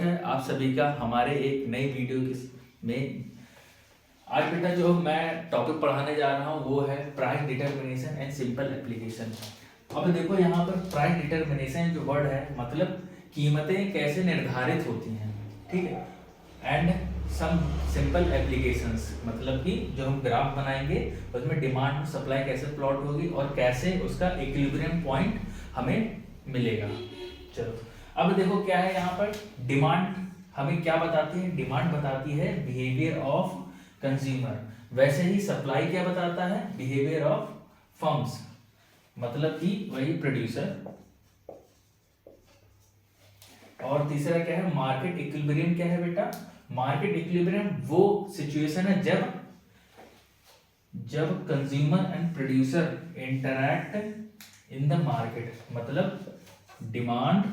है आप सभी का हमारे एक नई वीडियो में। आज बेटा जो मैं टॉपिक पढ़ाने जा रहा हूँ वो है price determination and simple application. अब देखो यहाँ पर प्राइस डिटरमिनेशन जो वर्ड है मतलब कीमतें कैसे निर्धारित होती हैं, ठीक है। एंड सम सिंपल एप्लीकेशंस मतलब कि जो हम ग्राफ बनाएंगे उसमें डिमांड और सप्लाई कैसे प्लॉट होगी और कैसे उसका इक्विलिब्रियम पॉइंट हमें मिलेगा। चलो अब देखो क्या है यहाँ पर डिमांड हमें क्या बताती है, डिमांड बताती है बिहेवियर ऑफ कंज्यूमर, वैसे ही सप्लाई क्या बताता है, बिहेवियर ऑफ फर्म्स मतलब कि वही प्रोड्यूसर। और तीसरा क्या है मार्केट इक्विलिब्रियम, क्या है बेटा मार्केट इक्विलिब्रियम वो सिचुएशन है जब consumer and producer interact in the market, मतलब डिमांड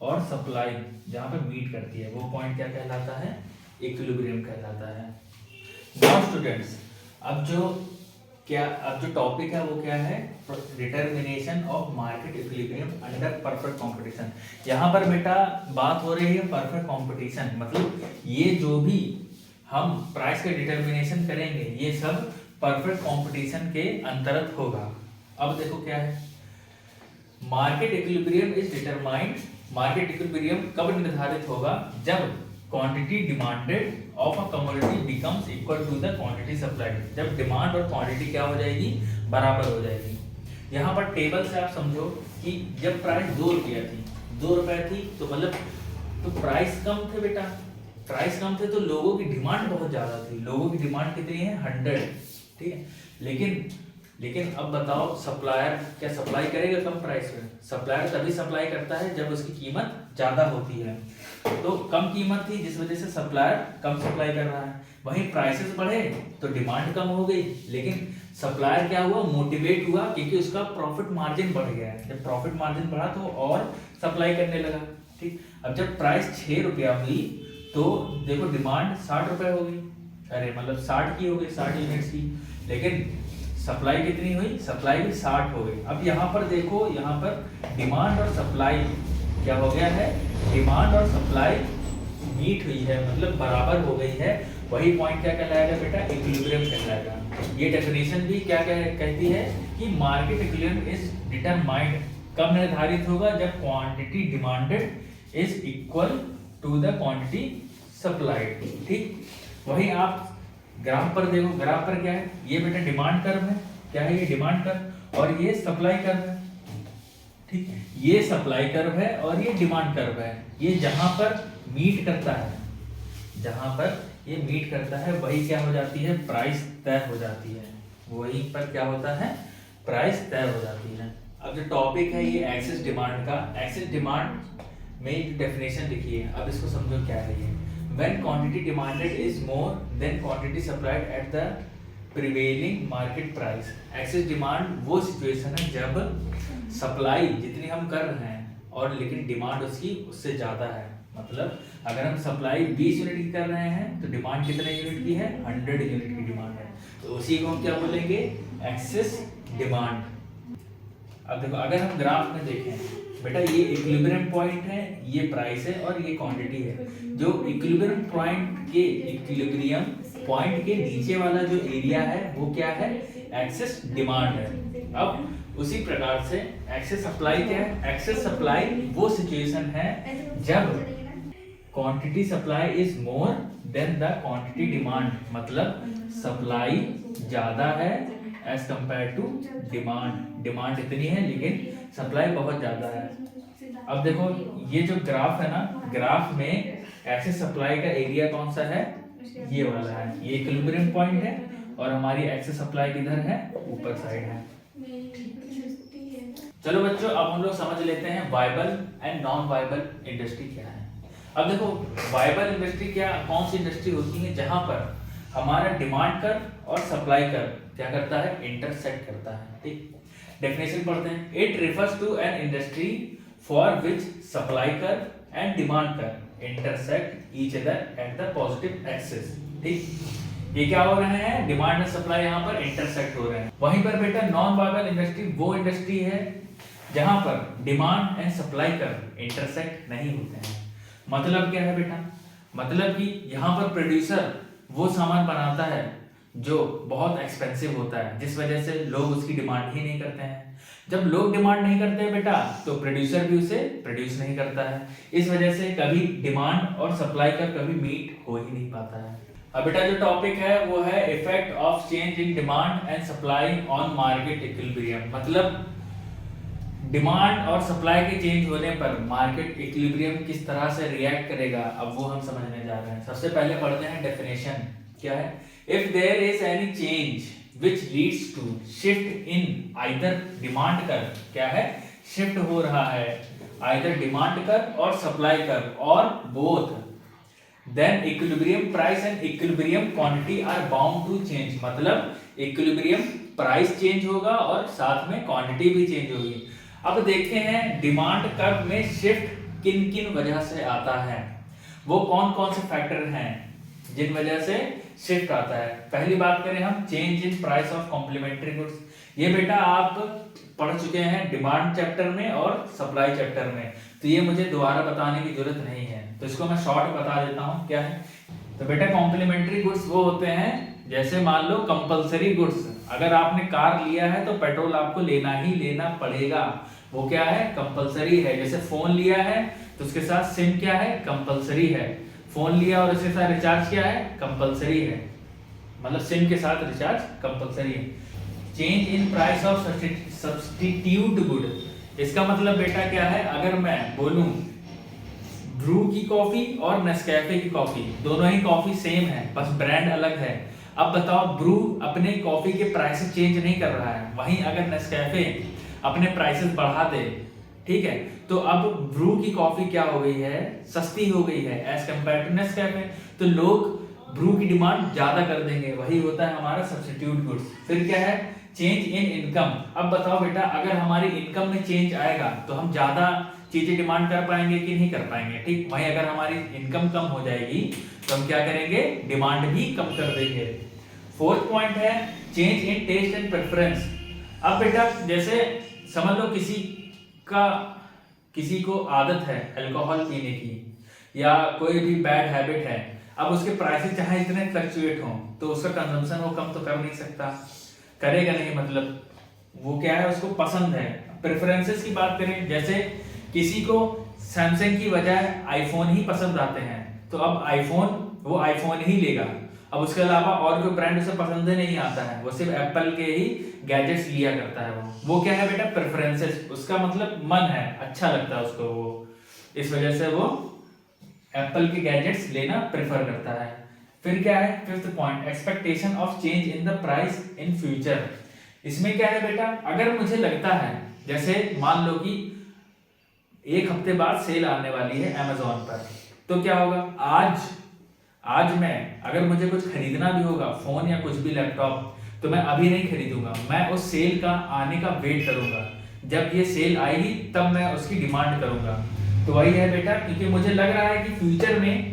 और सप्लाई जहां पे मीट करती है वो पॉइंट क्या कहलाता है, इक्विलिब्रियम कहलाता है। नाउ स्टूडेंट्स अब जो टॉपिक है वो क्या है, determination of market equilibrium under perfect competition. यहाँ पर बेटा बात हो रही है परफेक्ट कंपटीशन, मतलब ये जो भी हम प्राइस का डिटरमिनेशन करेंगे ये सब परफेक्ट कंपटीशन के अंतर्गत होगा। अब देखो क्या है market equilibrium is determined, market equilibrium कब निर्धारित होगा, जब quantity demanded of a commodity becomes equal to the quantity supplied, जब डिमांड और क्वांटिटी क्या हो जाएगी, बराबर हो जाएगी। यहाँ पर टेबल से आप समझो कि जब प्राइस 2 रुपए थी तो मतलब तो प्राइस कम थे बेटा, प्राइस कम थे तो लोगों की डिमांड बहुत ज्यादा थी, लोगों की डिमांड कितनी है 100, ठीक है। लेकिन अब बताओ सप्लायर क्या सप्लाई करेगा कम प्राइस में, सप्लायर तभी सप्लाई करता है जब उसकी कीमत ज्यादा होती है। तो कम कीमत थी जिस वजह से सप्लायर कम सप्लाई कर रहा है, वहीं प्राइसेस बढ़े तो डिमांड कम हो गई, लेकिन सप्लायर क्या हुआ, मोटिवेट हुआ क्योंकि उसका प्रॉफिट मार्जिन बढ़ गया है, जब प्रॉफिट मार्जिन बढ़ा तो और सप्लाई करने लगा, ठीक। अब जब प्राइस 6 रुपया हुई तो देखो डिमांड 60 रुपए हो गई, अरे मतलब 60 की हो गई, 60 यूनिट्स की, लेकिन सप्लाई कितनी हुई, सप्लाई भी 60 हो गई। अब यहाँ पर देखो यहाँ पर डिमांड और सप्लाई क्या हो गया है, डिमांड और सप्लाई मीट हुई है मतलब बराबर हो गई है, वही पॉइंट क्या कहलाएगा बेटा, इक्विलिब्रियम कहलाएगा। ये डेफिनेशन भी क्या कहती है कि मार्केट इक्विलिब्रियम इज डिटरमाइंड कब निर्धारित होगा, जब quantity demanded is equal to the quantity supplied, ठीक। वही आप ग्राफ पर देखो, ग्राफ पर क्या है, ये बेटा डिमांड कर्व है, क्या है ये डिमांड कर्व और ये सप्लाई कर्व है, ठीक। ये सप्लाई कर्व है और ये डिमांड कर्व है, ये जहां पर मीट करता है, जहां पर ये मीट करता है वही क्या हो जाती है, प्राइस तय हो जाती है, वहीं पर क्या होता है, प्राइस तय हो जाती है। अब जो टॉपिक है ये एक्सेस डिमांड का, एक्सेस डिमांड में डेफिनेशन लिखी है, अब इसको समझो क्या है ये। When quantity demanded is more than quantity supplied at the prevailing market price, excess demand वो सिचुएशन है जब सप्लाई जितनी हम कर रहे हैं और लेकिन डिमांड उससे ज्यादा है, मतलब अगर हम सप्लाई 20 यूनिट की कर रहे हैं तो डिमांड कितने यूनिट की है, 100 यूनिट की डिमांड है, तो उसी को हम क्या बोलेंगे, एक्सेस डिमांड। अब देखो अगर हम ग्राफ में देखें बेटा ये इक्विलिब्रियम पॉइंट है, ये प्राइस है और ये क्वांटिटी है, जो इक्विलिब्रियम पॉइंट के नीचे वाला जो एरिया है वो क्या है, एक्सेस डिमांड है। अब उसी प्रकार से एक्सेस सप्लाई क्या है, एक्सेस सप्लाई वो सिचुएशन है जब quantity supply is more than the quantity demand, मतलब सप्लाई ज्यादा है as compare to demand, demand इतनी है लेकिन सप्लाई बहुत ज्यादा है। अब देखो ये जो ग्राफ है ना, ग्राफ में एक्सेस सप्लाई का एरिया कौन सा है, ये वाला है, ये इक्विलिब्रियम पॉइंट है और हमारी एक्सेस सप्लाई किधर है, ऊपर साइड है। चलो बच्चों अब हम लोग समझ लेते हैं viable and non viable industry क्या है। अब देखो वायबल इंडस्ट्री कौन सी इंडस्ट्री होती है, जहां पर हमारा डिमांड कर्व और सप्लाई कर्व क्या करता है, इंटरसेक्ट करता है, ठीक। डेफिनेशन पढ़ते हैं, it refers to an industry for which supply curve and demand curve intersect each other at the positive axis, ठीक। ये क्या हो रहे हैं, डिमांड एंड सप्लाई यहाँ पर इंटरसेक्ट हो रहे हैं। वहीं पर बेटा नॉन वायबल इंडस्ट्री वो इंडस्ट्री है जहां पर demand and supply curve intersect नहीं होते हैं। मतलब क्या है बेटा, मतलब कि यहाँ पर प्रोड्यूसर वो सामान बनाता है जो बहुत एक्सपेंसिव होता है, जिस वजह से लोग उसकी डिमांड ही नहीं करते हैं। जब लोग डिमांड नहीं करते हैं बेटा, तो प्रोड्यूसर भी उसे प्रोड्यूस नहीं करता है। इस वजह से कभी डिमांड और सप्लाई का कभी मीट हो ही नहीं पाता है। अब बेटा जो टॉपिक है वो है effect of change in demand and supply on market equilibrium. मतलब डिमांड और सप्लाई के चेंज होने पर मार्केट इक्विलिब्रियम किस तरह से रिएक्ट करेगा, अब वो हम समझने जा रहे हैं। सबसे पहले पढ़ते हैं डेफिनेशन क्या है। If there is any change which leads to shift in either demand curve, क्या है, शिफ्ट हो रहा है either डिमांड कर्व और सप्लाई कर्व और both, then equilibrium price and equilibrium quantity are bound to change। मतलब equilibrium प्राइस चेंज होगा और साथ में क्वांटिटी भी चेंज होगी। अब देखते हैं डिमांड कर्व में शिफ्ट किन किन वजह से आता है, वो कौन कौन से फैक्टर हैं जिन वजह से शिफ्ट आता है। पहली बात करें हम change in price of complementary goods. ये बेटा आप पढ़ चुके हैं डिमांड चैप्टर में और सप्लाई चैप्टर में, तो ये मुझे दोबारा बताने की जरूरत नहीं है, तो इसको मैं शॉर्ट बता देता हूँ क्या है। तो बेटा कॉम्प्लीमेंट्री गुड्स वो होते हैं, जैसे मान लो कंपलसरी गुड्स, अगर आपने कार लिया है तो पेट्रोल आपको लेना ही लेना पड़ेगा, वो क्या है, कंपलसरी है। जैसे फोन लिया है तो उसके साथ सिम क्या है, कंपलसरी है। फोन लिया और उसके साथ रिचार्ज क्या है, कंपलसरी है, मतलब सिम के साथ रिचार्ज कंपलसरी है। Change in price of substitute good, इसका मतलब बेटा क्या है, अगर मैं बोलूं ब्रू की कॉफी और नेस्कैफे की कॉफी, दोनों ही कॉफी सेम है, बस ब्रांड अलग है। अब बताओ ब्रू अपने कॉफी के प्राइसेस चेंज नहीं कर रहा है, वहीं अगर नेस्कैफे अपने प्राइसेस बढ़ा दे, ठीक है, तो अब ब्रू की कॉफी क्या हो गई है, सस्ती हो गई है एज कंपेयर टू नेस्कैफे, तो लोग ब्रू की डिमांड ज्यादा कर देंगे, वही होता है हमारा सब्स्टिट्यूट गुड्स। फिर क्या है, चेंज इन इनकम। अब बताओ बेटा अगर हमारी इनकम में चेंज आएगा तो हम ज्यादा चीजें डिमांड कर पाएंगे कि नहीं कर पाएंगे, ठीक। वहीं अगर हमारी इनकम कम हो जाएगी तो हम क्या करेंगे, डिमांड भी कम कर देंगे। फोर्थ पॉइंट है change in taste and preference. अब बेटा जैसे समझ लो किसी को आदत है अल्कोहल पीने की या कोई भी बैड हैबिट है, अब उसके प्राइसेस चाहे इतने फ्लक्चुएट हों तो उसका कंजम्पशन वो कम तो कर नहीं सकता, करेगा नहीं, मतलब वो क्या है, उसको पसंद है। प्रेफरेंसेस की बात करें, जैसे किसी को सैमसंग की बजाय आईफोन ही पसंद आते हैं, तो अब वो आईफोन ही लेगा। अब उसके अलावा और कोई ब्रांड उसे पसंद नहीं आता है, वो सिर्फ एप्पल के ही गैजेट्स लिया करता है। वो क्या है बेटा, प्रेफरेंसेस, उसका मतलब मन है, अच्छा लगता है उसको, वो इस वजह से वो एप्पल के गैजेट्स लेना प्रेफर करता है। फिर क्या है, fifth point, expectation of change in the price in future. इसमें क्या है बेटा, अगर मुझे लगता है, जैसे मान लो कि एक हफ्ते बाद सेल आने वाली है अमेज़न पर, तो क्या होगा, आज मैं अगर मुझे कुछ खरीदना भी होगा, फोन या कुछ भी लैपटॉप, तो मैं अभी नहीं खरीदूंगा, मैं उस सेल का आने का वेट करूंगा, जब ये सेल आएगी तब मैं उसकी डिमांड करूंगा। तो वही है बेटा, क्योंकि मुझे लग रहा है कि फ्यूचर में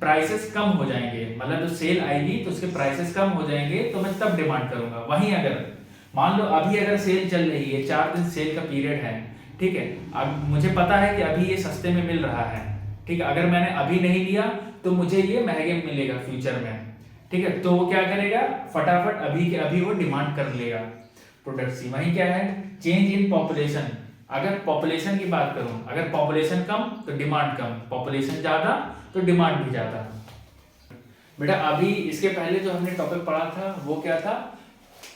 प्राइसेस कम हो जाएंगे, मतलब जो सेल आएगी तो उसके प्राइसेस कम हो जाएंगे, तो मैं तब डिमांड करूंगा। वहीं अगर मान लो अभी अगर सेल चल रही है, 4 दिन सेल का पीरियड है, ठीक है, अब मुझे पता है कि अभी ये सस्ते में मिल रहा है, ठीक है, अगर मैंने अभी नहीं लिया तो मुझे ये महंगे में मिलेगा फ्यूचर में, ठीक है, तो वो क्या करेगा, फटाफट अभी के अभी वो डिमांड कर लेगा प्रोडक्ट्स की। वहीं क्या है, चेंज इन पॉपुलेशन। अगर पॉपुलेशन की बात करूं, अगर पॉपुलेशन कम तो डिमांड कम, पॉपुलेशन ज्यादा तो डिमांड भी ज्यादा। बेटा अभी इसके पहले जो हमने टॉपिक पढ़ा था वो क्या था,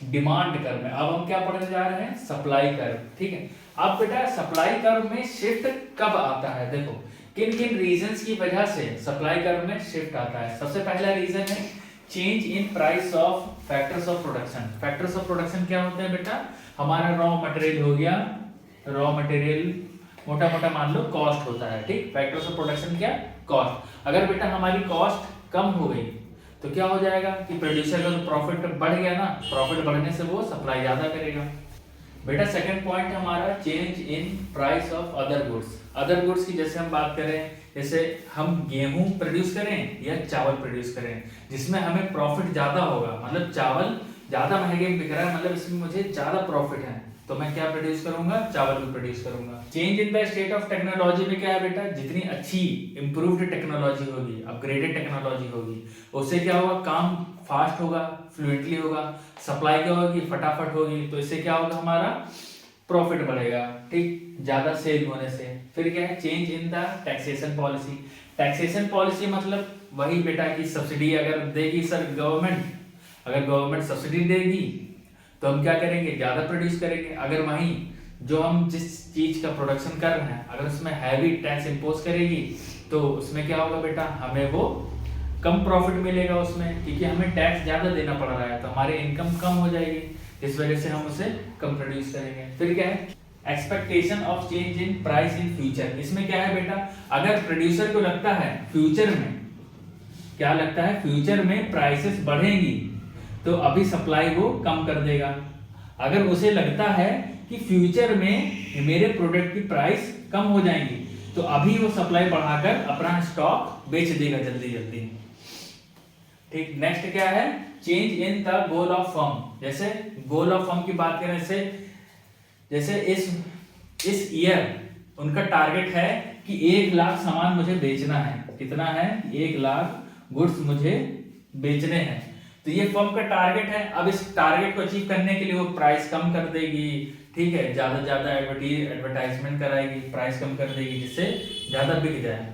डिमांड कर्व में। अब हम क्या पढ़ने जा रहे हैं, सप्लाई कर्व, ठीक है। अब बेटा सप्लाई कर्व में शिफ्ट कब आता है, देखो किन किन रीजंस की वजह से सप्लाई कर्व में शिफ्ट आता है। सबसे पहला रीजन है change in price of factors of production. Factors of production क्या होते हैं बेटा, हमारा रॉ मटेरियल हो गया, रॉ मटेरियल मोटा मोटा मान लो कॉस्ट होता है, ठीक। फैक्टर्स ऑफ प्रोडक्शन क्या, कॉस्ट। अगर बेटा हमारी कॉस्ट कम हो गई तो क्या हो जाएगा कि प्रोड्यूसर का तो प्रॉफिट बढ़ गया ना, प्रॉफिट बढ़ने से वो सप्लाई ज्यादा करेगा। बेटा सेकंड पॉइंट हमारा change in price of other goods. Other goods की जैसे हम बात करें, जैसे हम गेहूं प्रोड्यूस करें या चावल प्रोड्यूस करें, जिसमें हमें प्रॉफिट ज्यादा होगा, मतलब चावल ज्यादा महंगे बिक रहा है, मतलब इसमें मुझे ज्यादा प्रॉफिट है, तो मैं क्या प्रोड्यूस करूंगा, चावल भी प्रोड्यूस करूंगा। Change in the state of technology में क्या है बेटा, जितनी अच्छी इंप्रूव्ड टेक्नोलॉजी होगी, अपग्रेडेड टेक्नोलॉजी होगी, उससे क्या होगा, काम फास्ट होगा, फ्लुएंटली होगा, सप्लाई क्या होगी, फटाफट होगी, तो इससे क्या होगा, हमारा प्रॉफिट बढ़ेगा, ठीक, ज्यादा सेल होने से। फिर क्या है, change in the taxation policy. Taxation policy मतलब वही बेटा कि सब्सिडी अगर देगी सर गवर्नमेंट, अगर गवर्नमेंट सब्सिडी देगी तो हम क्या करेंगे, ज्यादा प्रोड्यूस करेंगे। अगर वहीं जो हम जिस चीज का प्रोडक्शन कर रहे हैं अगर उसमें हैवी टैक्स इंपोज करेगी तो उसमें क्या होगा बेटा, हमें वो कम प्रॉफिट मिलेगा उसमें, क्योंकि हमें टैक्स ज्यादा देना पड़ रहा है, तो हमारी इनकम कम हो जाएगी, इस वजह से हम उसे कम प्रोड्यूस करेंगे। फिर क्या है, expectation of change in price in future. इसमें क्या है बेटा, अगर प्रोड्यूसर को लगता है फ्यूचर में, क्या लगता है, फ्यूचर में प्राइसेस बढ़ेंगी तो अभी सप्लाई वो कम कर देगा। अगर उसे लगता है कि फ्यूचर में मेरे प्रोडक्ट की प्राइस कम हो जाएंगी तो अभी वो सप्लाई बढ़ाकर अपना स्टॉक बेच देगा जल्दी जल्दी, ठीक। नेक्स्ट क्या है, change in the goal of firm. जैसे गोल ऑफ फर्म की बात करें, जैसे इस ईयर उनका टारगेट है कि 1 लाख सामान मुझे बेचना है। कितना है, 1 लाख गुड्स मुझे बेचने हैं, तो ये फर्म का टारगेट है। अब इस टारगेट को अचीव करने के लिए वो प्राइस कम कर देगी, ठीक है, ज्यादा ज्यादा एडवर्टाइजमेंट कराएगी, प्राइस कम कर देगी जिससे ज्यादा बिक जाए।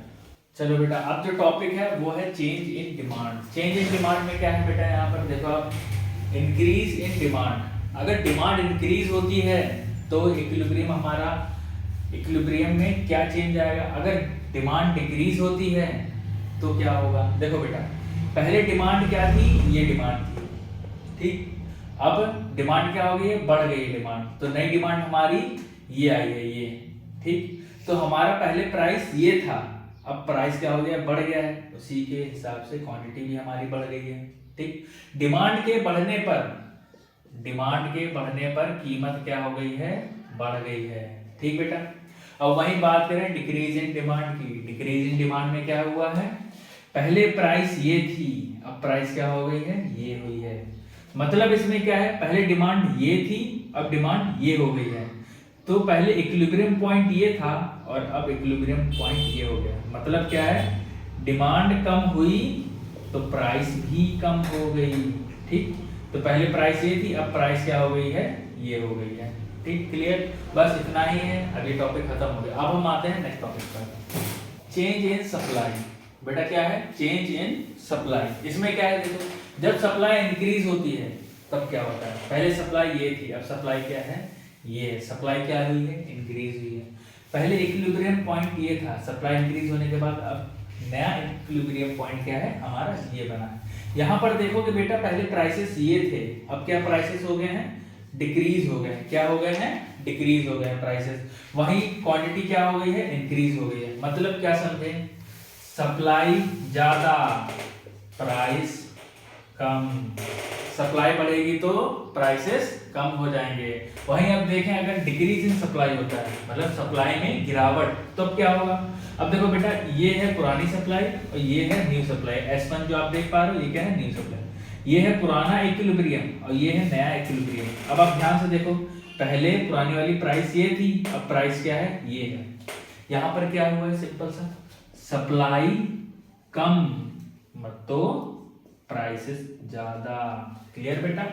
चलो बेटा, अब जो टॉपिक है वो है change in demand. Change in demand में क्या है बेटा, यहाँ पर देखो आप, इंक्रीज इन डिमांड। अगर डिमांड इंक्रीज होती है तो इक्विलिब्रियम, हमारा इक्विलिब्रियम में क्या चेंज आएगा। अगर डिमांड डिक्रीज होती है तो क्या होगा, देखो बेटा, पहले डिमांड क्या थी, ये डिमांड थी, ठीक, अब डिमांड क्या हो गई है, बढ़ गई है डिमांड, तो नई डिमांड हमारी ये आई है, ये, ठीक। तो हमारा पहले प्राइस ये था, अब प्राइस क्या हो गया, बढ़ गया है, उसी के हिसाब से क्वांटिटी भी हमारी बढ़ गई है, ठीक। डिमांड के बढ़ने पर कीमत क्या हो गई है, बढ़ गई है, ठीक बेटा। अब वही बात करें डिक्रीज इन डिमांड की। डिक्रीज इन डिमांड में क्या हुआ है, पहले प्राइस ये थी, अब प्राइस क्या हो गई है, ये हुई है। मतलब इसमें क्या है, पहले डिमांड ये थी, अब डिमांड ये हो गई है। तो पहले इक्विलिब्रियम पॉइंट ये था और अब इक्विलिब्रियम पॉइंट ये हो गया। मतलब क्या है, डिमांड कम हुई तो प्राइस भी कम हो गई, ठीक। तो पहले प्राइस ये थी, अब प्राइस क्या हो गई है, ये हो गई है, ठीक, क्लियर। बस इतना ही है, अगले टॉपिक खत्म हो गया। अब हम आते हैं नेक्स्ट टॉपिक पर, चेंज इन सप्लाई। बेटा क्या है, चेंज इन सप्लाई। इसमें क्या है, देखो, जब सप्लाई इंक्रीज होती है तब क्या होता है, पहले सप्लाई ये थी, अब सप्लाई क्या है, ये, सप्लाई क्या हुई है, इंक्रीज हुई है। पहले इक्विलिब्रियम पॉइंट ये था, सप्लाई इंक्रीज होने के बाद अब नया इक्विलिब्रियम पॉइंट क्या है, हमारा ये बना है। यहाँ पर देखो कि बेटा पहले प्राइसेस ये थे, अब क्या प्राइसेस हो गए हैं, डिक्रीज हो गए। क्या हो गए हैं, डिक्रीज हो गए हैं प्राइसेस। वहीं क्वांटिटी क्या हो गई है, इंक्रीज हो गई है। मतलब क्या समझे, सप्लाई ज्यादा, प्राइस कम, सप्लाई बढ़ेगी तो प्राइसेस कम हो जाएंगे। वहीं अब देखें, अगर डिक्रीज इन सप्लाई होता है, मतलब सप्लाई में गिरावट, तो अब क्या होगा। अब देखो बेटा, ये है पुरानी सप्लाई और ये है न्यू सप्लाई। S1 जो आप देख पा रहे हो, ये क्या है, न्यू सप्लाई। ये है पुराना इक्विलिब्रियम और ये है नया इक्विलिब्रियम। अब आप ध्यान से देखो, पहले पुरानी वाली प्राइस ये थी, अब प्राइस क्या है, ये है। यहाँ पर क्या हुआ है, सिंपल सा, सप्लाई कम तो प्राइसेस ज्यादा। क्लियर बेटा।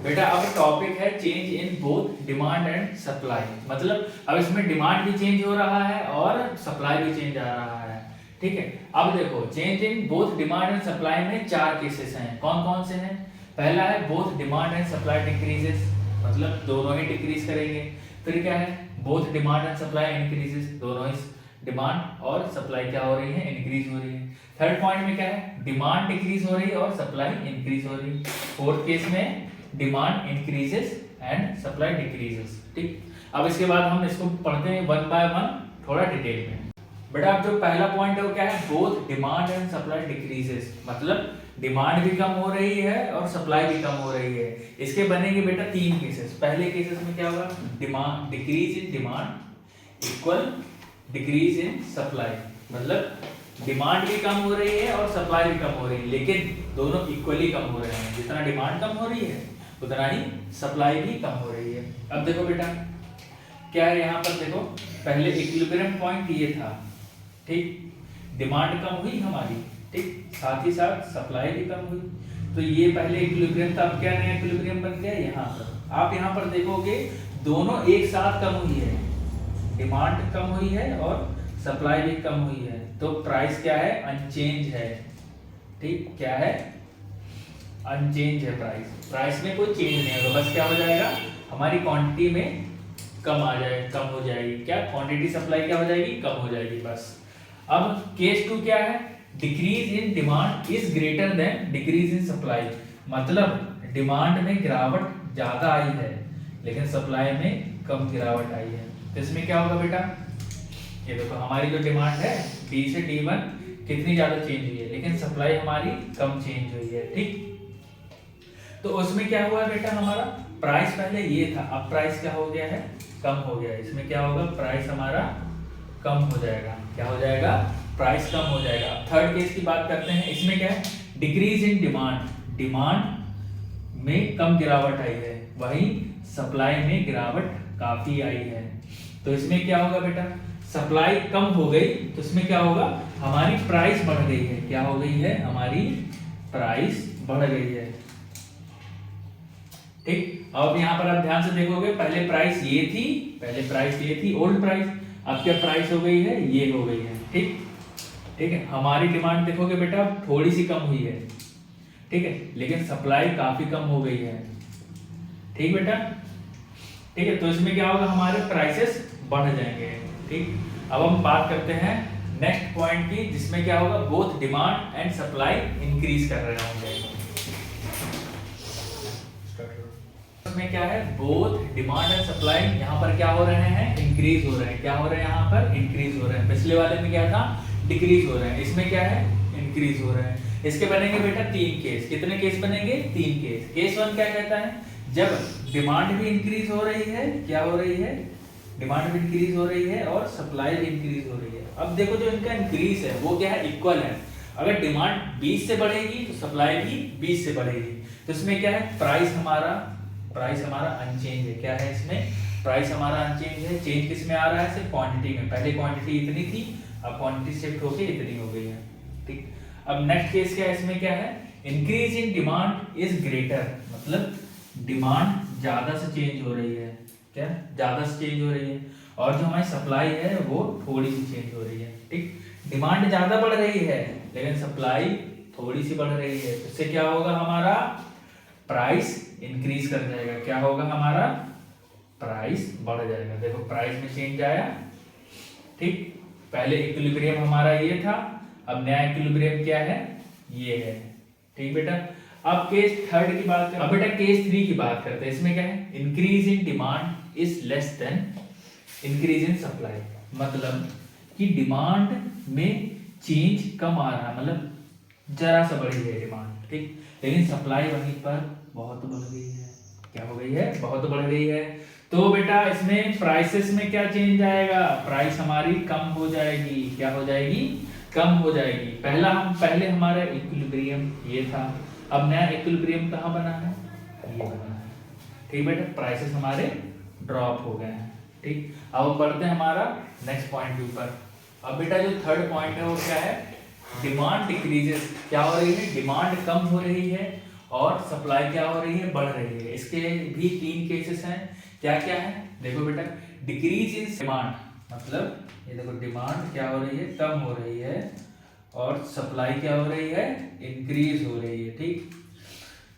बेटा अब टॉपिक है change in both demand and supply. मतलब अब इसमें डिमांड भी चेंज हो रहा है और सप्लाई भी चेंज आ रहा है, ठीक है। अब देखो, change in both demand and supply में 4 केसेस हैं। कौन कौन से हैं, पहला है both demand and supply decreases, मतलब दोनों ही डिक्रीज करेंगे। फिर क्या है, both demand and supply increases, दोनों ही डिमांड और सप्लाई क्या हो रही है, इंक्रीज हो रही है। थर्ड पॉइंट में क्या है, डिमांड डिक्रीज हो रही है और सप्लाई इंक्रीज हो रही है। फोर्थ केस में demand increases and supply decreases, ठीक। अब इसके बाद हम इसको पढ़ते हैं वन बाय वन थोड़ा डिटेल में। बेटा अब जो पहला पॉइंट है वो क्या है, both demand and supply decreases, मतलब डिमांड भी कम हो रही है और सप्लाई भी कम हो रही है। इसके बनेंगे बेटा 3 केसेस। पहले केसेस में क्या होगा, demand decrease in demand equal decrease in supply, मतलब डिमांड भी कम हो रही है और सप्लाई भी कम हो रही है, लेकिन दोनों इक्वली कम हो रहे हैं। जितना डिमांड कम हो रही है उतना ही सप्लाई भी कम हो रही है। अब देखो बेटा क्या है यहाँ पर, देखो पहले इक्विलिब्रियम पॉइंट ये था, ठीक, डिमांड कम हुई हमारी, ठीक, साथ ही साथ सप्लाई भी कम हुई, तो ये पहले इक्विलिब्रियम था, अब क्या नया इक्विलिब्रियम बन गया यहाँ पर। आप यहाँ पर देखोगे दोनों एक साथ कम हुई है, डिमांड कम हुई है और सप्लाई भी कम हुई है, तो प्राइस क्या है, अनचेंज है, ठीक, क्या है, अनचेंज है प्राइस, प्राइस में कोई चेंज नहीं होगा, बस क्या हो जाएगा, हमारी क्वांटिटी में कम आ जाए, कम हो जाएगी, क्या क्वांटिटी सप्लाई क्या हो जाएगी, कम हो जाएगी बस। अब केस 2 क्या है, decrease in demand is greater than decrease in supply, मतलब डिमांड में गिरावट ज्यादा आई है लेकिन सप्लाई में कम गिरावट आई है, तो इसमें क्या होगा बेटा, ये देखो हमारी जो डिमांड है D से D1 कितनी ज्यादा चेंज हुई है लेकिन सप्लाई हमारी कम चेंज हुई है, ठीक, तो उसमें क्या हुआ बेटा, हमारा प्राइस पहले ये था, अब प्राइस क्या हो गया है, कम हो गया है, इसमें क्या होगा, प्राइस हमारा कम हो जाएगा, क्या हो जाएगा, प्राइस कम हो जाएगा। अब थर्ड केस की बात करते हैं, इसमें क्या है, डिक्रीज इन डिमांड, डिमांड में कम गिरावट आई है, वहीं सप्लाई में गिरावट काफी आई है, तो इसमें क्या होगा बेटा, सप्लाई कम हो गई तो इसमें क्या होगा, हमारी प्राइस बढ़ गई है, क्या हो गई है, हमारी प्राइस बढ़ गई है, ठीक। अब यहाँ पर आप ध्यान से देखोगे, पहले प्राइस ये थी, पहले प्राइस ये थी ओल्ड प्राइस, अब क्या प्राइस हो गई है, ये हो गई है, ठीक, ठीक है। हमारी डिमांड देखोगे बेटा थोड़ी सी कम हुई है, ठीक है, लेकिन सप्लाई काफी कम हो गई है, ठीक बेटा, ठीक है, तो इसमें क्या होगा, हमारे प्राइसेस बढ़ जाएंगे, ठीक। अब हम बात करते हैं नेक्स्ट पॉइंट की, जिसमें क्या होगा, both demand and supply increase कर रहे होंगे, इसमें क्या है, बोथ डिमांड एंड सप्लाई यहाँ पर क्या हो रहे हैं, इंक्रीज हो रहे हैं, क्या हो रहे हैं, यहाँ पर इंक्रीज हो रहे हैं, पिछले वाले में क्या था, डिक्रीज हो रहे हैं, इसमें क्या है, इंक्रीज हो रहे हैं। इसके बनेंगे बेटा 3 केस, कितने केस बनेंगे, 3 केस। केस 1 क्या कहता है, जब डिमांड भी इंक्रीज हो रही है, क्या हो रही है, डिमांड भी इंक्रीज हो रही है और सप्लाई भी इंक्रीज हो रही है। अब देखो जो इनका इंक्रीज है वो क्या है, इक्वल है, अगर डिमांड 20 से बढ़ेगी तो सप्लाई भी 20 से बढ़ेगी, तो इसमें क्या है, प्राइस हमारा अनचेंज है, क्या है, इसमें प्राइस हमारा अनचेंज है, चेंज किस में आ रहा है, सिर्फ क्वांटिटी में, पहले क्वांटिटी इतनी थी, अब क्वांटिटी शिफ्ट होके इतनी हो गई है, ठीक। अब नेक्स्ट केस क्या है, इसमें क्या है, increase in demand is greater, मतलब डिमांड ज्यादा से चेंज हो रही है, क्या ज्यादा से चेंज हो रही है, और जो हमारी सप्लाई है वो थोड़ी सी चेंज हो रही है, ठीक। डिमांड ज्यादा बढ़ रही है लेकिन सप्लाई थोड़ी सी बढ़ रही है, तो इससे क्या होगा, हमारा प्राइस इंक्रीज कर जाएगा, क्या होगा, हमारा प्राइस बढ़ जाएगा, देखो प्राइस में चेंज आया, ठीक। पहले इक्विलिब्रियम हमारा ये था, अब नया इक्विलिब्रियम क्या है, ये है, ठीक बेटा। अब केस 3 की बात करते हैं, अब बेटा केस 3 की बात करते हैं, इसमें क्या है, increase in demand is less than increase in supply, मतलब कि डिमांड में चेंज कम आ रहा है, मतलब जरा सा बढ़ी है डिमांड, ठीक, लेकिन सप्लाई वहीं पर बहुत बढ़ गई है, क्या हो गई है, बहुत बढ़ गई है, तो बेटा इसमें प्राइसेस में क्या चेंज आएगा, प्राइस हमारी कम हो जाएगी, क्या हो जाएगी, कम हो जाएगी। पहले हमारा इक्विलिब्रियम ये था, अब नया इक्विलिब्रियम कहाँ बना है, ये बना है, ठीक बेटा, प्राइसेस हमारे ड्रॉप हो गए हैं, ठीक। अब हम बढ़ते हैं हमारा नेक्स्ट पॉइंट के ऊपर। अब बेटा जो थर्ड पॉइंट है वो क्या है, डिमांड डिक्रीजेस, क्या हो रही है, डिमांड कम हो रही है और सप्लाई क्या हो रही है, बढ़ रही है। इसके भी 3 केसेस हैं, क्या क्या है, देखो बेटा, डिक्रीज इन डिमांड, मतलब ये देखो डिमांड क्या हो रही है, कम हो रही है, और सप्लाई क्या हो रही है, इंक्रीज हो रही है, ठीक।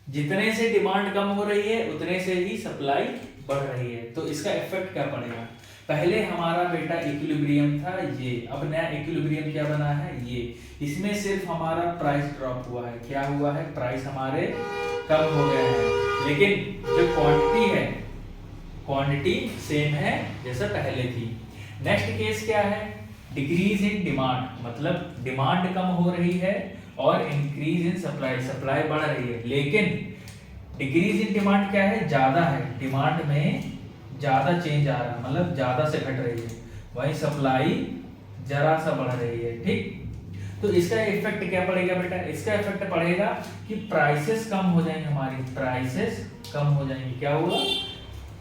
जितने से डिमांड कम हो रही है उतने से ही सप्लाई बढ़ रही है, तो इसका इफेक्ट क्या पड़ेगा, पहले हमारा बेटा इक्विलिब्रियम था ये, अब नया इक्विलिब्रियम क्या बना है, ये, इसमें सिर्फ हमारा प्राइस ड्रॉप हुआ है, क्या हुआ है, प्राइस हमारे कम हो गए हैं, लेकिन जो क्वांटिटी है, क्वांटिटी सेम है जैसा पहले थी। नेक्स्ट केस क्या है, डिक्रीज इन डिमांड, मतलब डिमांड कम हो रही है और इंक्रीज इन सप्लाई, सप्लाई बढ़ रही है, लेकिन डिक्रीज इन डिमांड क्या है, ज्यादा है, डिमांड में ज्यादा चेंज आ रहा है, मतलब ज्यादा से घट रही है, वहीं सप्लाई जरा सा बढ़ रही है, ठीक। तो इसका इफेक्ट क्या पड़ेगा बेटा, इसका इफेक्ट पड़ेगा कि प्राइसेस कम हो जाएंगे, हमारी प्राइसेस कम हो जाएंगे। क्या होगा,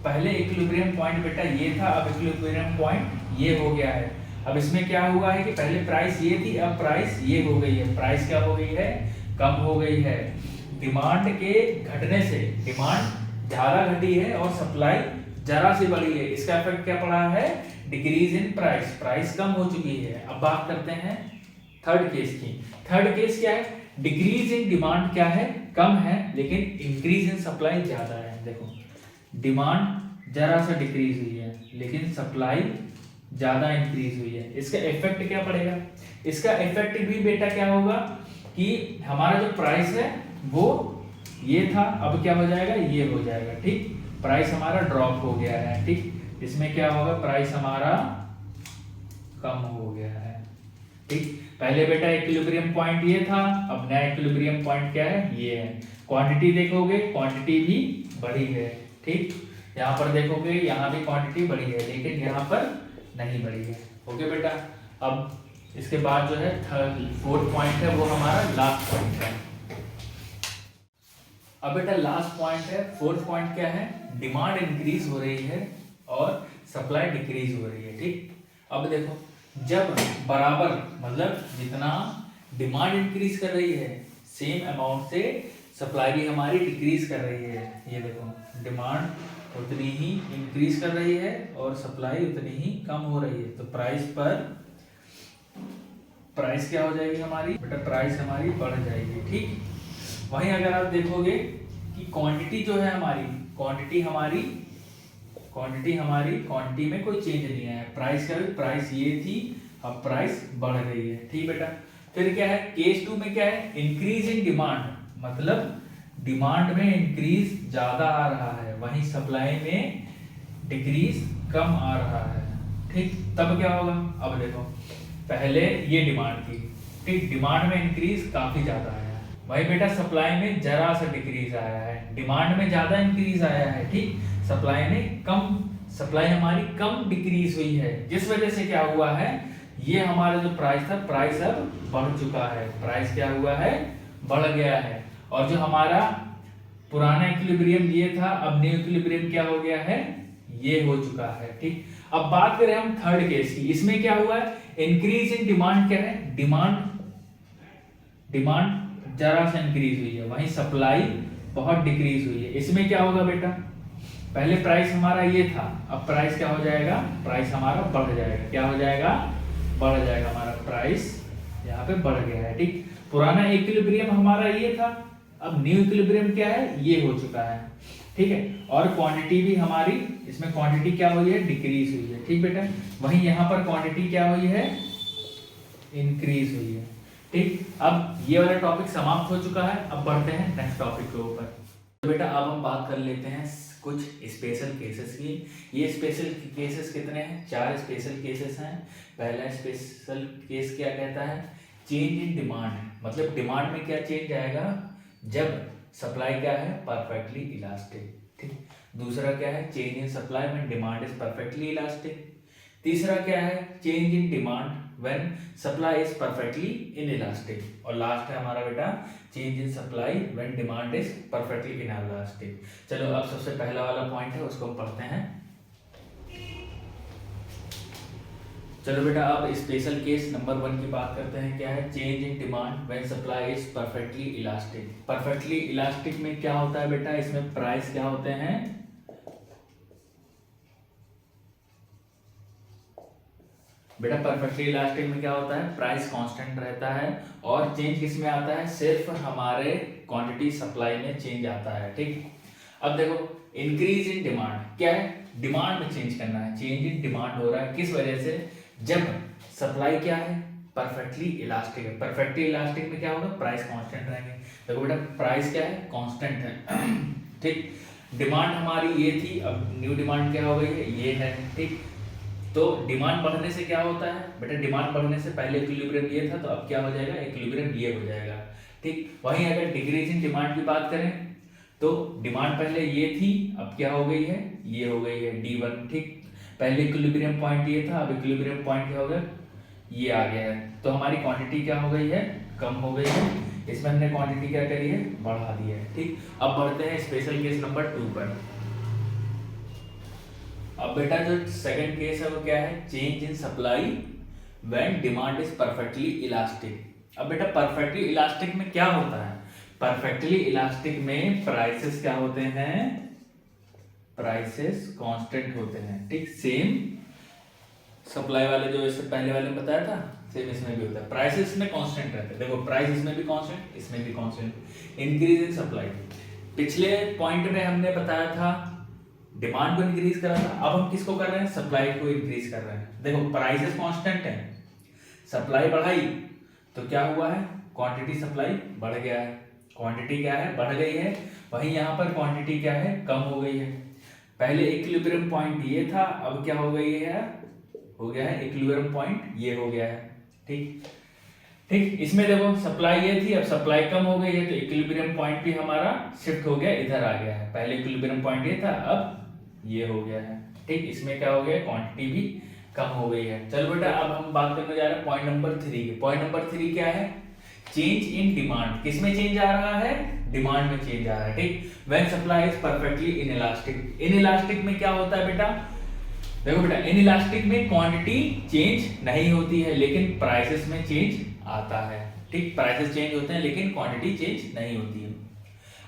पहले इक्विलिब्रियम पॉइंट बेटा ये था, अब इक्विलिब्रियम पॉइंट ये हो गया है। अब इसमें क्या हुआ है कि पहले प्राइस ये थी, अब प्राइस ये हो गई है। प्राइस क्या हो गई है, कम हो गई है। डिमांड के घटने से डिमांड ज्यादा घटी है और सप्लाई जरा सी बढ़ी है। इसका इफेक्ट क्या पड़ा है, डिक्रीज इन प्राइस, प्राइस कम हो चुकी है। अब बात करते हैं थर्ड केस की। थर्ड केस क्या है, डिक्रीज इन डिमांड क्या है, कम है, लेकिन इंक्रीज इन सप्लाई ज्यादा है। देखो डिमांड जरा सा डिक्रीज हुई है लेकिन सप्लाई ज्यादा इंक्रीज हुई है। इसका इफेक्ट क्या पड़ेगा, इसका इफेक्ट भी बेटा क्या होगा कि हमारा जो प्राइस है वो ये था, अब क्या हो जाएगा, ये हो जाएगा। ठीक, प्राइस हमारा ड्रॉप हो गया है। ठीक, इसमें क्या होगा, प्राइस हमारा कम हो गया है। ठीक, पहले बेटा इक्विलिब्रियम पॉइंट ये था, अब नया इक्विलिब्रियम पॉइंट क्या है, ये है। क्वांटिटी देखोगे, क्वांटिटी भी बढ़ी है। ठीक, यहाँ पर देखोगे यहाँ भी क्वांटिटी बढ़ी है लेकिन यहाँ पर नहीं बढ़ी है। ओके बेटा, अब इसके बाद जो है फोर्थ पॉइंट है वो हमारा लास्ट पॉइंट है। अब बेटा लास्ट पॉइंट है, फोर्थ पॉइंट क्या है, डिमांड इंक्रीज हो रही है और सप्लाई डिक्रीज हो रही है। ठीक, अब देखो जब बराबर मतलब जितना डिमांड इंक्रीज कर रही है सेम अमाउंट से सप्लाई भी हमारी डिक्रीज कर रही है। ये देखो डिमांड उतनी ही इंक्रीज कर रही है और सप्लाई उतनी ही कम हो रही है, तो प्राइस क्या हो जाएगी हमारी बेटा, प्राइस हमारी बढ़ जाएगी। ठीक, वहीं अगर आप देखोगे कि क्वांटिटी जो है हमारी, क्वांटिटी में कोई चेंज नहीं आया। प्राइस का भी, प्राइस ये थी, अब प्राइस बढ़ गई है। ठीक बेटा, फिर क्या है केस 2 में क्या है, इंक्रीज इन डिमांड, मतलब डिमांड में इंक्रीज ज्यादा आ रहा है, वहीं सप्लाई में डिक्रीज कम आ रहा है। ठीक, तब क्या होगा, अब देखो पहले ये डिमांड थी, ठीक, डिमांड में इंक्रीज काफी ज्यादा आया, वही बेटा सप्लाई में जरा सा डिक्रीज आया है। डिमांड में ज्यादा इंक्रीज आया है, ठीक, सप्लाई हमारी कम डिक्रीज हुई है, जिस वजह से क्या हुआ है, ये हमारा जो प्राइस था, प्राइस अब बढ़ चुका है। प्राइस क्या हुआ है, बढ़ गया है। और जो हमारा पुराना इक्विलिब्रियम ये था, अब न्यू इक्विलिब्रियम क्या हो गया है, ये हो चुका है। ठीक, अब बात करें हम थर्ड केस की, इसमें क्या हुआ है, इंक्रीज इन डिमांड क्या है, डिमांड जरा सा इंक्रीज हुई है, वहीं सप्लाई बहुत डिक्रीज हुई है। इसमें क्या होगा बेटा, पहले प्राइस हमारा ये था, अब प्राइस क्या हो जाएगा, प्राइस हमारा बढ़ जाएगा। क्या हो जाएगा, बढ़ जाएगा, हमारा प्राइस यहाँ पे बढ़ गया है। ठीक, पुराना इक्विलिब्रियम हमारा ये था, अब न्यू इक्विलिब्रियम क्या है, ये हो चुका है। ठीक है, और क्वांटिटी भी हमारी, इसमें क्वांटिटी क्या हुई है, डिक्रीज हुई है। ठीक बेटा, वहीं यहाँ पर क्वांटिटी क्या हुई है, इंक्रीज हुई है। ठीक, अब ये वाला टॉपिक समाप्त हो चुका है, अब बढ़ते हैं नेक्स्ट टॉपिक के ऊपर। तो बेटा अब हम बात कर लेते हैं कुछ स्पेशल केसेस की। ये स्पेशल केसेस कितने हैं, 4 स्पेशल केसेस हैं। पहला स्पेशल केस क्या कहता है, चेंज इन डिमांड, मतलब डिमांड में क्या चेंज आएगा जब सप्लाई क्या है, परफेक्टली इलास्टिक। ठीक, दूसरा क्या है, change in supply when demand is perfectly elastic. तीसरा क्या है, change in demand when supply is perfectly inelastic. और लास्ट है हमारा बेटा change in supply when demand is perfectly inelastic. चलो अब सबसे पहला वाला पॉइंट है उसको हम पढ़ते हैं। चलो बेटा अब स्पेशल केस नंबर 1 की बात करते हैं। क्या है, change in demand when supply is perfectly elastic. Perfectly elastic में क्या होता है बेटा, इसमें प्राइस क्या होते हैं, बेटा परफेक्टली इलास्टिक में क्या होता है, प्राइस कांस्टेंट रहता है और चेंज किस में आता है, सिर्फ हमारे क्वांटिटी सप्लाई में चेंज आता है। ठीक, अब देखो इंक्रीज इन डिमांड क्या है, डिमांड में चेंज करना है, चेंज इन डिमांड हो रहा है किस वजह से, जब सप्लाई क्या है, परफेक्टली इलास्टिक है। परफेक्टली इलास्टिक में क्या होगा, प्राइस कांस्टेंट रहेंगे। देखो बेटा प्राइस क्या है, कांस्टेंट है। ठीक, डिमांड हमारी ये थी, अब न्यू डिमांड क्या हो गई है, ये है। ठीक, तो डिमांड बढ़ने से क्या होता है बेटा, डिमांड बढ़ने से पहले इक्विलिब्रियम ये था, तो अब क्या हो जाएगा, इक्विलिब्रियम ये हो जाएगा। ठीक, वहीं अगर डिक्रीज इन डिमांड की बात करें तो डिमांड पहले ये थी, अब क्या हो गई है, ये हो गई है D1। ठीक, पहले इक्विलिब्रियम पॉइंट ये था, अब इक्विलिब्रियम पॉइंट क्या हो गया, ये आ गया है, तो हमारी क्वांटिटी क्या हो गई है, कम हो गई है, इसमें हमने क्वांटिटी क्या करी है, बढ़ा दी है। ठीक, अब बढ़ते हैं स्पेशल केस नंबर 2 पर। अब बेटा जो सेकंड केस है वो क्या है, change in supply when demand is perfectly elastic. अब बेटा परफेक्टली इलास्टिक में क्या होता है, परफेक्टली इलास्टिक में प्राइसेस क्या होते हैं, प्राइसेस कांस्टेंट होते हैं। ठीक, सेम सप्लाई वाले जो इससे पहले वाले में बताया था, सेम इसमें भी होता है, प्राइसेस में कांस्टेंट रहते हैं। देखो प्राइस इसमें भी कांस्टेंट, इसमें भी कांस्टेंट। इंक्रीज इन सप्लाई, पिछले पॉइंट में हमने बताया था डिमांड को इंक्रीज करा था, अब हम किसको कर रहे हैं, सप्लाई को इंक्रीज कर रहे हैं। देखो प्राइसेस कांस्टेंट है, सप्लाई बढ़ाई तो क्या हुआ है, क्वांटिटी सप्लाई बढ़ गया है, क्वांटिटी क्या है, बढ़ गई है। वहीं यहाँ पर क्वांटिटी क्या है, कम हो गई है। पहले इक्विलिब्रियम पॉइंट ये था, अब क्या हो गई है, हो गया है इक्विलिब्रियम पॉइंट ये हो गया है। ठीक ठीक, इसमें देखो सप्लाई ये थी, अब सप्लाई कम हो गई है तो इक्विलिब्रियम पॉइंट भी हमारा शिफ्ट हो गया, इधर आ गया है। पहले इक्विलिब्रियम पॉइंट ये था, अब ये हो गया है। ठीक, इसमें क्या हो गया, क्वांटिटी भी कम हो गई है। चलो बेटा अब हम बात करने जा रहे हैं पॉइंट नंबर 3 की। पॉइंट नंबर 3 क्या है, चेंज इन डिमांड। किसमें चेंज आ रहा है, डिमांड में चेंज आ रहा है। ठीक, when supply is perfectly inelastic. Inelastic में क्या होता है बेटा, देखो बेटा इनइलास्टिक में क्वांटिटी चेंज नहीं होती है लेकिन प्राइसेस में चेंज आता है। ठीक, प्राइसेस चेंज होते हैं लेकिन क्वांटिटी चेंज नहीं होती है।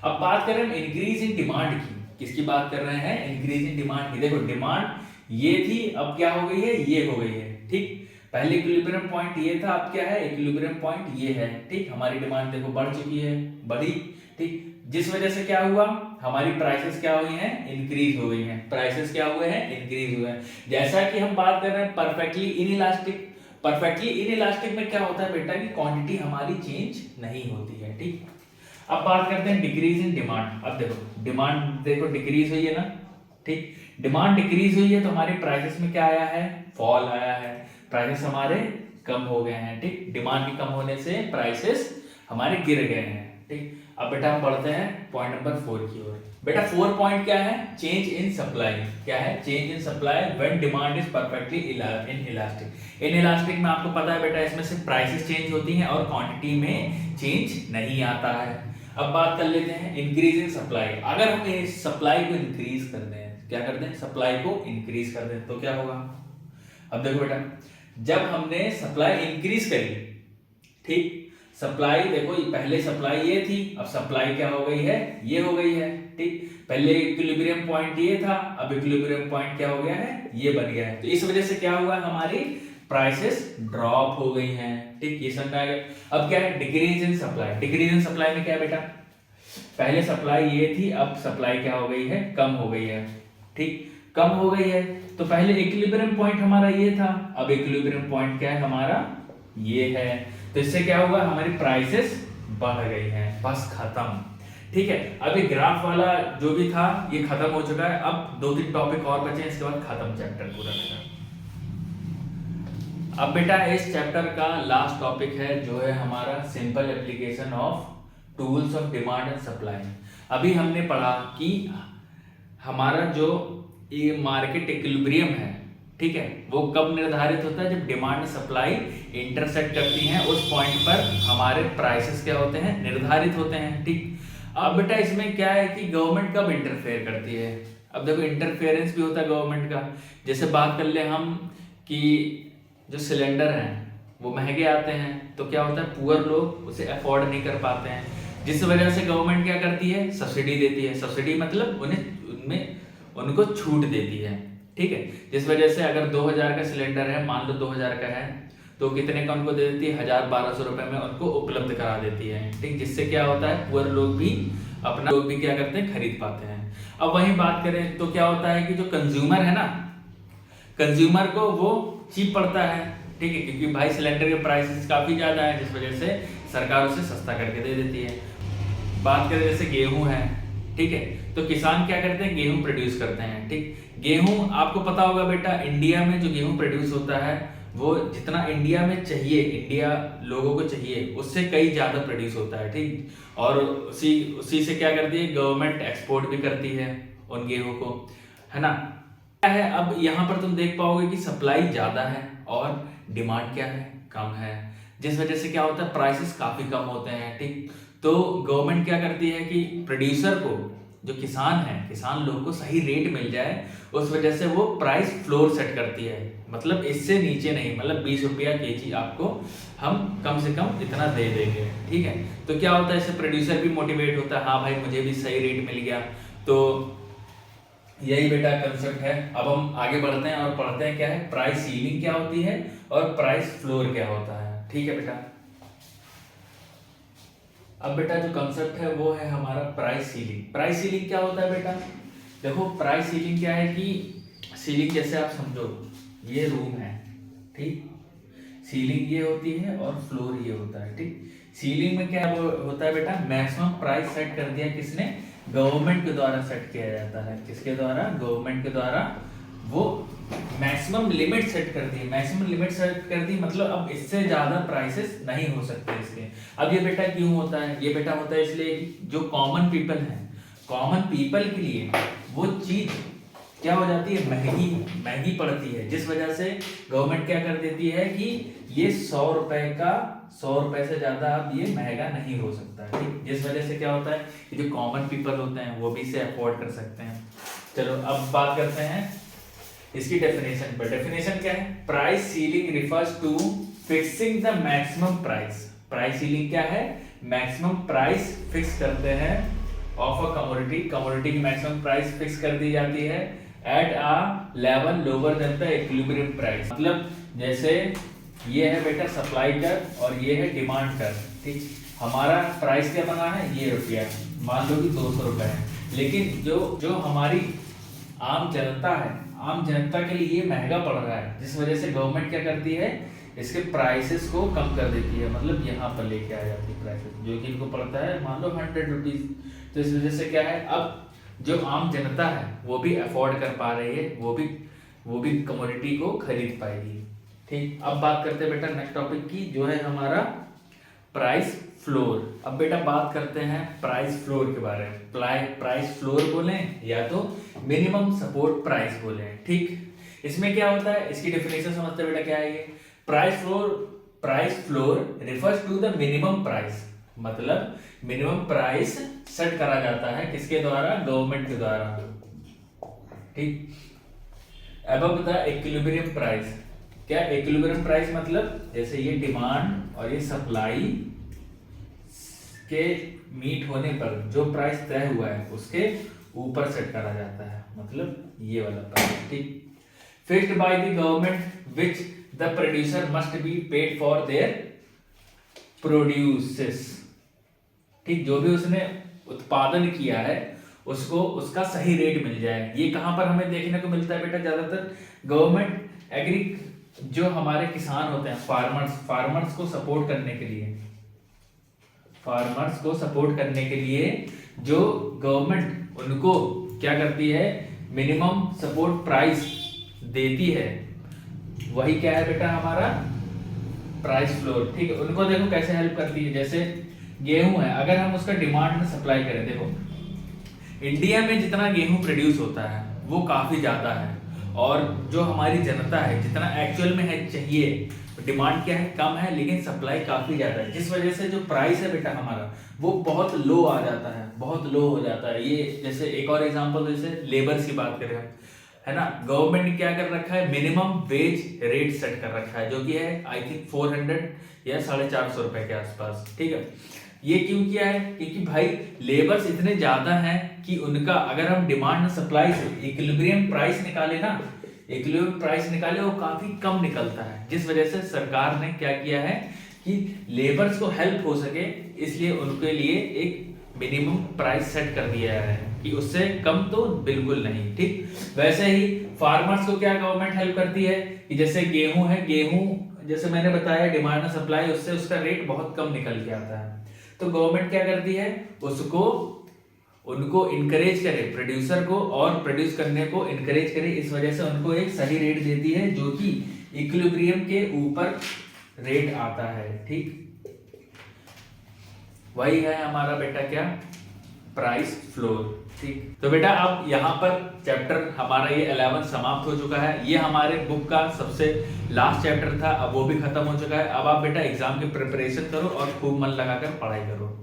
अब बात करें हम इंक्रीज इन डिमांड की, किसकी बात कर रहे हैं, इंक्रीज इन डिमांड की। देखो डिमांड ये थी, अब क्या हो गई है, ये हो गई है। ठीक, पहले इक्विलिब्रियम पॉइंट ये था, अब क्या है, इक्विलिब्रियम पॉइंट ये है। ठीक, हमारी डिमांड देखो बढ़ चुकी है, बढ़ी। ठीक, जिस वजह से क्या हुआ, हमारी प्राइसेस क्या हुई हैं, इंक्रीज हो गई हैं। प्राइसेस क्या हुए हैं, इंक्रीज हुए हैं। जैसा कि हम बात कर रहे हैं परफेक्टली इनइलास्टिक, परफेक्टली इनइलास्टिक में क्या होता है बेटा कि क्वांटिटी हमारी चेंज नहीं होती है। ठीक, अब बात करते हैं डिक्रीज इन डिमांड। अब देखो डिमांड देखो डिक्रीज हुई है ना। ठीक, डिमांड डिक्रीज हुई है तो हमारी प्राइसेस में क्या आया है, फॉल आया है, प्राइसेस हमारे कम हो गए हैं। ठीक, डिमांड के कम होने से प्राइसेस हमारे गिर गए हैं। ठीक, अब बेटा हम बढ़ते हैं पॉइंट नंबर 4 की ओर। बेटा 4 पॉइंट क्या है, चेंज इन सप्लाई। क्या है, change in supply when demand is perfectly inelastic. Inelastic में आपको पता है बेटा इसमें सिर्फ प्राइसेस चेंज होती हैं और क्वांटिटी में चेंज नहीं आता है। अब बात कर लेते हैं इंक्रीज इन सप्लाई। अगर हम इस सप्लाई को इंक्रीज कर दें, क्या कर दें, सप्लाई को इंक्रीज कर दें तो क्या होगा। अब देखो बेटा जब हमने सप्लाई इंक्रीज करी, ठीक, सप्लाई देखो पहले सप्लाई ये थी, अब सप्लाई क्या हो गई है, ये हो गई है। ठीक, पहले इक्विलिब्रियम पॉइंट ये था, अब इक्विलिब्रियम पॉइंट क्या हो गया है, ये बन गया है। तो इस वजह से क्या हुआ, हमारी प्राइसेस ड्रॉप हो गई हैं। ठीक, ये समझ आ गया। अब क्या है, decrease in supply. Decrease in supply में क्या है बेटा, पहले सप्लाई ये थी, अब सप्लाई क्या हो गई है, कम हो गई है। ठीक, कम हो गई है तो पहले इक्विलिब्रियम पॉइंट हमारा ये था, अब इक्विलिब्रियम पॉइंट क्या है हमारा, ये है। तो इससे क्या हुआ, हमारी प्राइसेस बढ़ गई हैं, बस खत्म। ठीक है, अभी ग्राफ वाला जो भी था ये खत्म हो चुका है। अब 2-3 टॉपिक और बचे, इसके बाद खत्म चैप्टर पूरा बेटा। अब बेटा इस चैप्टर का लास्ट टॉपिक है जो है हमारा simple application of tools of demand and supply. अभी हमने पढ़ा कि हमारा जो ये मार्केट इक्विलिब्रियम है, ठीक है, वो कब निर्धारित होता है, जब डिमांड सप्लाई इंटरसेक्ट करती हैं, उस पॉइंट पर हमारे प्राइसेस क्या होते हैं, निर्धारित होते हैं। ठीक, अब बेटा इसमें क्या है कि गवर्नमेंट कब इंटरफेयर करती है। अब देखो इंटरफेरेंस भी होता है गवर्नमेंट का। जैसे बात कर ले हम कि जो सिलेंडर हैं वो महंगे आते हैं तो क्या होता है, पुअर लोग उसे अफोर्ड नहीं कर पाते हैं, जिस वजह से गवर्नमेंट क्या करती है, सब्सिडी देती है। सब्सिडी मतलब उनको छूट देती है। ठीक है, जिस वजह से अगर 2000 का सिलेंडर है, मान लो 2000 का है, तो कितने का उनको दे देती है, 1000-1200 रुपए में उनको उपलब्ध करा देती है। ठीक, जिससे क्या होता है, पुअर लोग भी क्या करते हैं, खरीद पाते हैं। अब वहीं बात करें तो क्या होता है कि जो कंज्यूमर है ना, कंज्यूमर को वो चीप पड़ता है। ठीक है, क्योंकि भाई सिलेंडर के प्राइसेस काफी ज्यादा है, जिस वजह से सरकार उसे सस्ता करके दे देती है। बात करें जैसे गेहूं है, ठीक है, तो किसान क्या करते हैं, गेहूं प्रोड्यूस करते हैं। ठीक, गेहूं आपको पता होगा बेटा, इंडिया में जो गेहूं प्रोड्यूस होता है वो जितना इंडिया में चाहिए, इंडिया लोगों को चाहिए, उससे कई ज्यादा प्रोड्यूस होता है। ठीक, और उसी से क्या करती है, गवर्नमेंट एक्सपोर्ट भी करती है उन गेहूं को, है ना। क्या है, अब यहाँ पर तुम देख पाओगे कि सप्लाई ज्यादा है और डिमांड क्या है, कम है। जिस वजह से क्या होता है प्राइसेस काफी कम होते हैं। ठीक, तो गवर्नमेंट क्या करती है कि प्रोड्यूसर को, जो किसान है, किसान लोग को सही रेट मिल जाए, उस वजह से वो प्राइस फ्लोर सेट करती है, मतलब इससे नीचे नहीं, मतलब 20 रुपया केजी आपको हम कम से कम इतना दे देंगे। ठीक है, तो क्या होता है इससे प्रोड्यूसर भी मोटिवेट होता है, हाँ भाई मुझे भी सही रेट मिल गया। तो यही बेटा कंसेप्ट है। अब हम आगे बढ़ते हैं और पढ़ते हैं क्या है प्राइस सीलिंग क्या होती है और प्राइस फ्लोर क्या होता है। ठीक है बेटा, अब बेटा जो कंसेप्ट है वो है हमारा प्राइस सीलिंग। प्राइस सीलिंग क्या होता है बेटा, देखो प्राइस सीलिंग क्या है कि सीलिंग जैसे आप समझो ये रूम है, ठीक, सीलिंग ये होती है और फ्लोर ये होता है। ठीक, सीलिंग में क्या होता है बेटा, मैक्सिमम प्राइस सेट कर दिया किसने, गवर्नमेंट के द्वारा सेट किया जाता है। किसके द्वारा, गवर्नमेंट के द्वारा वो मैक्सिमम लिमिट सेट कर दी। मैक्सिमम लिमिट सेट कर दी मतलब अब इससे ज्यादा प्राइसेस नहीं हो सकते इसके। अब ये बेटा क्यों होता है, ये बेटा होता है इसलिए जो कॉमन पीपल है, कॉमन पीपल के लिए वो चीज क्या हो जाती है, महंगी महंगी पड़ती है, जिस वजह से गवर्नमेंट क्या कर देती है कि ये 100 रुपए का, 100 रुपए से ज्यादा अब ये महंगा नहीं हो सकता है। ठीक, जिस वजह से क्या होता है कि जो कॉमन पीपल होते हैं वो भी इसे अफोर्ड कर सकते हैं। चलो अब बात करते हैं इसकी डेफिनेशन पर। डेफिनेशन क्या है, price ceiling refers to fixing the maximum price. Price ceiling क्या है, मैक्सिमम प्राइस फिक्स करते हैं ऑफ अ कमोडिटी, कमोडिटी की मैक्सिमम प्राइस फिक्स कर दी जाती है at a level lower than the equilibrium price. मतलब जैसे ये है बेटा सप्लाई कर और ये है डिमांड कर। ठीक, हमारा प्राइस क्या बना है, ये रुपया, मान लो कि 200 रुपए है, लेकिन जो हमारी आम जनता है, आम जनता के लिए ये महंगा पड़ रहा है, जिस वजह से गवर्नमेंट क्या करती है इसके प्राइसेस को कम कर देती है, मतलब यहाँ पर लेके आ जाती है प्राइसेस, जो कि इनको पड़ता है मान लो 100 रुपीज। तो इस वजह से क्या है, अब जो आम जनता है वो भी अफोर्ड कर पा रही है, वो भी कमोडिटी को खरीद पाएगी। ठीक, अब बात करते हैं बेटा नेक्स्ट टॉपिक की, जो है हमारा प्राइस फ्लोर। अब बेटा बात करते हैं प्राइस फ्लोर के बारे में। प्राइस फ्लोर बोले या तो मिनिमम सपोर्ट प्राइस बोले। ठीक, इसमें क्या होता है, इसकी डेफिनेशन समझते बेटा क्या है ये, price floor refers to the minimum price, मतलब मिनिमम प्राइस सेट करा जाता है किसके द्वारा, गवर्नमेंट के द्वारा। ठीक, अबव द इक्विलिब्रियम प्राइस। क्या इक्विलिब्रियम प्राइस मतलब जैसे ये डिमांड और ये सप्लाई के मीट होने पर जो प्राइस तय हुआ है उसके ऊपर सेट करा जाता है, मतलब ये वाला प्राइस। ठीक, fixed by the government which the producer must be paid for their produces. ठीक, जो भी उसने उत्पादन किया है उसको उसका सही रेट मिल जाए। ये कहां पर हमें देखने को मिलता है बेटा, ज्यादातर गवर्नमेंट एग्री, जो हमारे किसान होते हैं, फार्मर्स को सपोर्ट करने के लिए, फार्मर्स को सपोर्ट करने के लिए जो गवर्नमेंट उनको क्या करती है, मिनिमम सपोर्ट प्राइस देती है, वही क्या है बेटा हमारा प्राइस फ्लोर। ठीक है, उनको देखो कैसे हेल्प करती है, जैसे गेहूं है, अगर हम उसका डिमांड में सप्लाई करें, देखो इंडिया में जितना गेहूं प्रोड्यूस होता है वो काफी ज्यादा है, और जो हमारी जनता है जितना एक्चुअल में है चाहिए, डिमांड क्या है कम है, लेकिन सप्लाई काफी ज्यादा है, जिस वजह से जो प्राइस है बेटा हमारा वो बहुत लो आ जाता है, बहुत लो हो जाता है। ये जैसे एक और एग्जांपल, जैसे लेबर्स की बात करें हम, है ना, गवर्नमेंट ने क्या कर रखा है, मिनिमम वेज रेट सेट कर रखा है, जो कि है आई थिंक 400 या 450 रुपए के आसपास। ठीक है, ये क्यों किया है, क्योंकि भाई लेबर्स इतने ज्यादा हैं कि उनका अगर हम डिमांड सप्लाई से इक्विलिब्रियम प्राइस निकाले ना, इक्विलिब्रियम प्राइस निकाले वो काफी कम निकलता है, जिस वजह से सरकार ने क्या किया है कि लेबर्स को हेल्प हो सके, इसलिए उनके लिए एक मिनिमम प्राइस सेट कर दिया है कि उससे कम तो बिल्कुल नहीं। ठीक, वैसे ही फार्मर्स को क्या गवर्नमेंट हेल्प करती है कि जैसे गेहूं है, गेहूं जैसे मैंने बताया डिमांड और सप्लाई, उससे उसका रेट बहुत कम निकल के आता है, तो गवर्नमेंट क्या करती है उसको, उनको इनकरेज करे, प्रोड्यूसर को और प्रोड्यूस करने को इनकरेज करे, इस वजह से उनको एक सही रेट देती है जो कि इक्विलिब्रियम के ऊपर रेट आता है। ठीक, वही है हमारा बेटा क्या प्राइस फ्लोर। ठीक, तो बेटा अब यहाँ पर चैप्टर हमारा ये 11 समाप्त हो चुका है। ये हमारे बुक का सबसे लास्ट चैप्टर था, अब वो भी खत्म हो चुका है। अब आप बेटा एग्जाम की प्रिपरेशन करो और खूब मन लगाकर पढ़ाई करो।